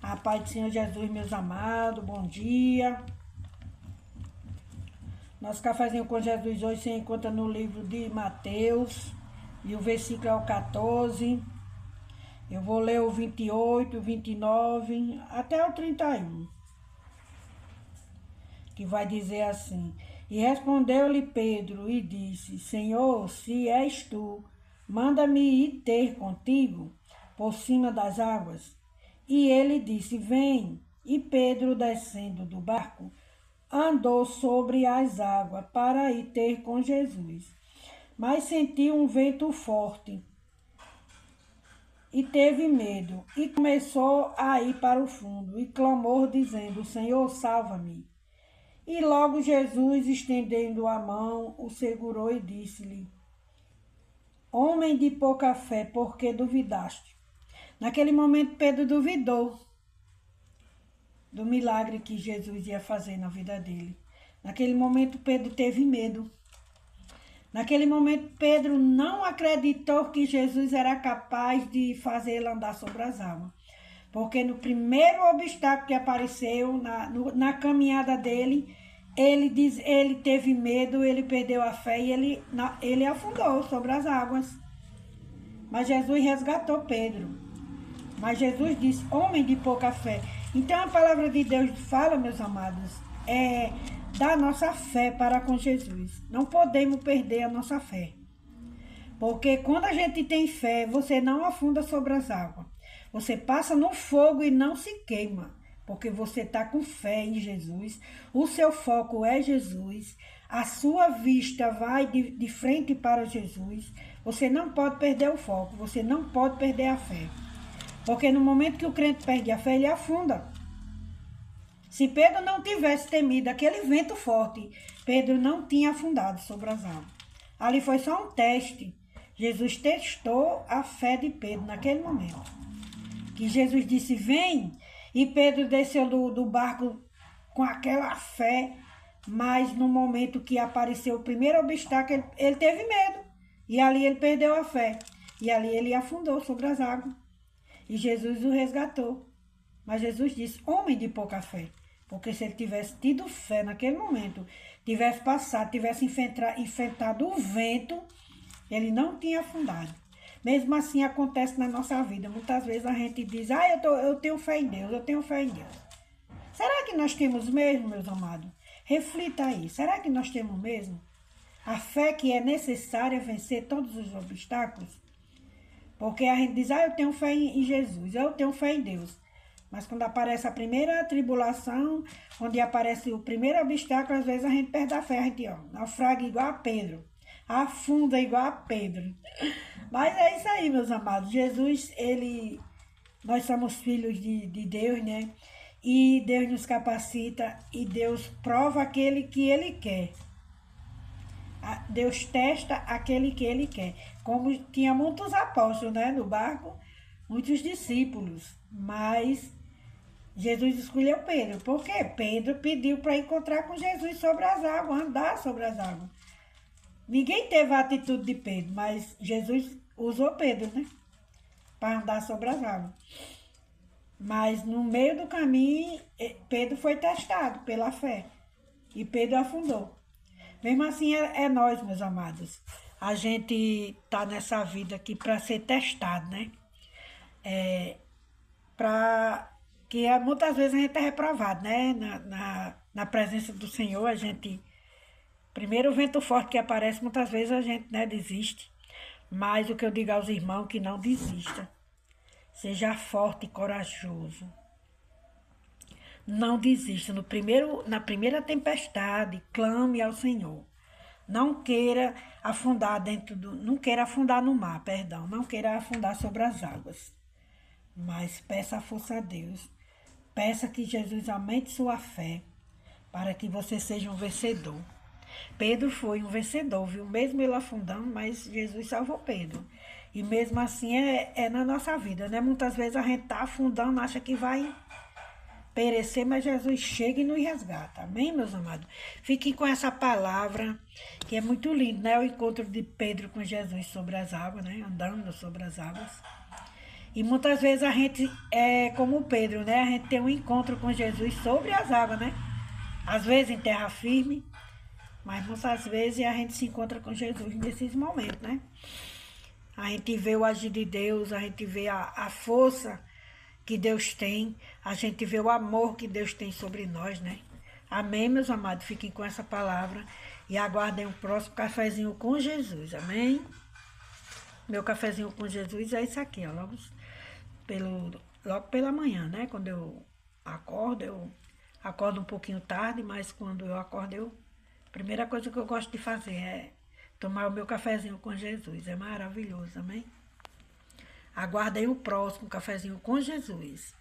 A paz do Senhor Jesus, meus amados, bom dia. Nosso cafezinho com Jesus hoje se encontra no livro de Mateus, e o versículo é o 14. Eu vou ler o 28, o 29, até o 31, que vai dizer assim: E respondeu-lhe Pedro e disse: Senhor, se és tu, manda-me ir ter contigo por cima das águas. E ele disse: Vem. E Pedro, descendo do barco, andou sobre as águas para ir ter com Jesus. Mas sentiu um vento forte e teve medo, e começou a ir para o fundo, e clamou, dizendo: Senhor, salva-me. E logo Jesus, estendendo a mão, o segurou e disse-lhe: Homem de pouca fé, por que duvidaste? Naquele momento, Pedro duvidou do milagre que Jesus ia fazer na vida dele. Naquele momento, Pedro teve medo. Naquele momento, Pedro não acreditou que Jesus era capaz de fazer ele andar sobre as águas. Porque no primeiro obstáculo que apareceu na caminhada dele, ele teve medo, ele perdeu a fé e ele afundou sobre as águas. Mas Jesus resgatou Pedro. Mas Jesus disse: homem de pouca fé. Então a palavra de Deus fala, meus amados, da nossa fé para com Jesus. Não podemos perder a nossa fé. Porque quando a gente tem fé, você não afunda sobre as águas. Você passa no fogo e não se queima. Porque você está com fé em Jesus. O seu foco é Jesus. A sua vista vai de frente para Jesus. Você não pode perder o foco. Você não pode perder a fé. Porque no momento que o crente perde a fé, ele afunda. Se Pedro não tivesse temido aquele vento forte, Pedro não tinha afundado sobre as águas. Ali foi só um teste. Jesus testou a fé de Pedro naquele momento. Que Jesus disse: vem. E Pedro desceu do barco com aquela fé. Mas no momento que apareceu o primeiro obstáculo, ele teve medo. E ali ele perdeu a fé. E ali ele afundou sobre as águas. E Jesus o resgatou. Mas Jesus disse: homem de pouca fé. Porque se ele tivesse tido fé naquele momento, tivesse passado, tivesse enfrentado o vento, ele não tinha afundado. Mesmo assim acontece na nossa vida. Muitas vezes a gente diz: eu tenho fé em Deus, eu tenho fé em Deus. Será que nós temos mesmo, meus amados? Reflita aí. Será que nós temos mesmo a fé que é necessária vencer todos os obstáculos? Porque a gente diz: eu tenho fé em Jesus, eu tenho fé em Deus. Mas quando aparece a primeira tribulação, onde aparece o primeiro obstáculo, às vezes a gente perde a fé, a gente naufraga igual a Pedro, afunda igual a Pedro. Mas é isso aí, meus amados. Jesus, nós somos filhos de Deus, né? E Deus nos capacita e Deus prova aquele que Ele quer. Deus testa aquele que Ele quer. Como tinha muitos apóstolos, né, no barco, muitos discípulos, mas Jesus escolheu Pedro. Por quê? Pedro pediu para encontrar com Jesus sobre as águas, andar sobre as águas. Ninguém teve a atitude de Pedro, mas Jesus usou Pedro, né, para andar sobre as águas. Mas no meio do caminho, Pedro foi testado pela fé e Pedro afundou. Mesmo assim, é nós, meus amados. A gente tá nessa vida aqui para ser testado, né? Que muitas vezes a gente é reprovado, né? Na presença do Senhor, a gente... Primeiro o vento forte que aparece, muitas vezes a gente, né, desiste. Mas o que eu digo aos irmãos, que não desista. Seja forte e corajoso. Não desista. Na primeira tempestade, clame ao Senhor. Não queira afundar não queira afundar no mar, perdão. Não queira afundar sobre as águas. Mas peça a força a Deus. Peça que Jesus aumente sua fé para que você seja um vencedor. Pedro foi um vencedor, viu? Mesmo ele afundando, mas Jesus salvou Pedro. E mesmo assim é na nossa vida, né? Muitas vezes a gente tá afundando, acha que vai perecer, mas Jesus chega e nos resgata. Amém, meus amados? Fiquem com essa palavra, que é muito lindo, né? O encontro de Pedro com Jesus sobre as águas, né? Andando sobre as águas. E muitas vezes a gente é como o Pedro, né? A gente tem um encontro com Jesus sobre as águas, né? Às vezes em terra firme, mas muitas vezes a gente se encontra com Jesus nesses momentos, né? A gente vê o agir de Deus, a gente vê a força que Deus tem, a gente vê o amor que Deus tem sobre nós, né? Amém, meus amados? Fiquem com essa palavra e aguardem o próximo cafezinho com Jesus, amém? Meu cafezinho com Jesus é isso aqui, ó, logo pela manhã, né? Quando eu acordo um pouquinho tarde, mas quando eu acordo, a primeira coisa que eu gosto de fazer é tomar o meu cafezinho com Jesus. É maravilhoso, amém? Aguardem o próximo cafezinho com Jesus.